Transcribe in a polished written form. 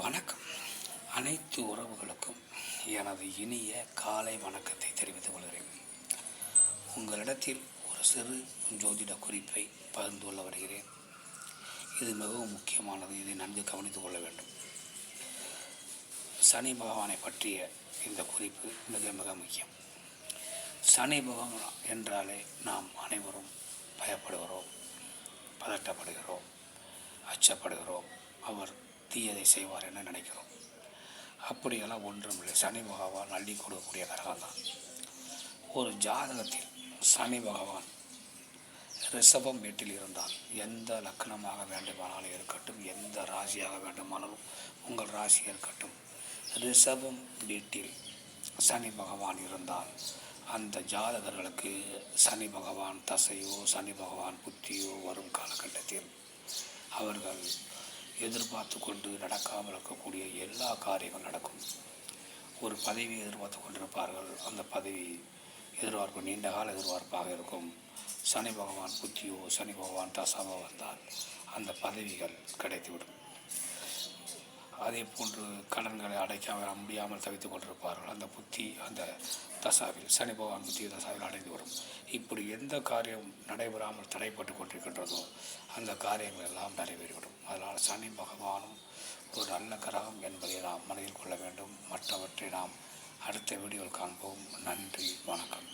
வணக்கம். அனைத்து உறவுகளுக்கும் எனது இனிய காலை வணக்கத்தை தெரிவித்துக் கொள்கிறேன். உங்களிடத்தில் ஒரு சிறு ஜோதிட குறிப்பை பகிர்ந்து கொள்ள வருகிறேன். இது மிகவும் முக்கியமானது. இதை நன்கு கவனித்துக் கொள்ள வேண்டும். சனி பகவானை பற்றிய இந்த குறிப்பு மிக மிக முக்கியம். சனி பகவான் என்றாலே நாம் அனைவரும் பயப்படுகிறோம், பதட்டப்படுகிறோம், அச்சப்படுகிறோம். அவர் தீயதை செய்வார் என நினைக்கிறோம். அப்படியெல்லாம் ஒன்றுமில்லை. சனி பகவான் அள்ளி கொடுக்கக்கூடிய கிரகம் தான். ஒரு ஜாதகத்தில் சனி பகவான் ரிஷபம் வீட்டில் இருந்தால், எந்த லக்னமாக வேண்டுமானாலும் இருக்கட்டும், எந்த ராசியாக வேண்டுமானாலும் உங்கள் ராசி இருக்கட்டும், ரிஷபம் வீட்டில் சனி பகவான் இருந்தால் அந்த ஜாதகர்களுக்கு சனி பகவான் தசையோ சனி பகவான் புத்தியோ வரும் காலகட்டத்தில் அவர்கள் எதிர்பார்த்து கொண்டு நடக்காமல் இருக்கக்கூடிய எல்லா காரியங்களும் நடக்கும். ஒரு பதவி எதிர்பார்த்து கொண்டிருப்பார்கள். அந்த பதவி எதிர்பார்ப்பு நீண்ட கால எதிர்பார்ப்பாக இருக்கும். சனி பகவான் புத்தியோ சனி பகவான் தசாவோ வந்தால் அந்த பதவிகள் கிடைத்துவிடும். அதே போன்று கடன்களை அடைக்காமல் முடியாமல் தவித்துக் கொண்டிருப்பார்கள். அந்த புத்தி அந்த தசாவில் சனி பகவான் புத்தி தசாவில் அடைந்துவிடும். இப்படி எந்த காரியம் நடைபெறாமல் தடைப்பட்டு கொண்டிருக்கின்றதோ அந்த காரியங்கள் எல்லாம் நிறைவேறிவிடும். அதனால் சனி பகவானும் ஒரு நல்ல கிரகம் என்பதை நாம் மனதில் கொள்ள வேண்டும். மற்றவற்றை நாம் அடுத்த வீடியோவில் காண்போம். நன்றி, வணக்கம்.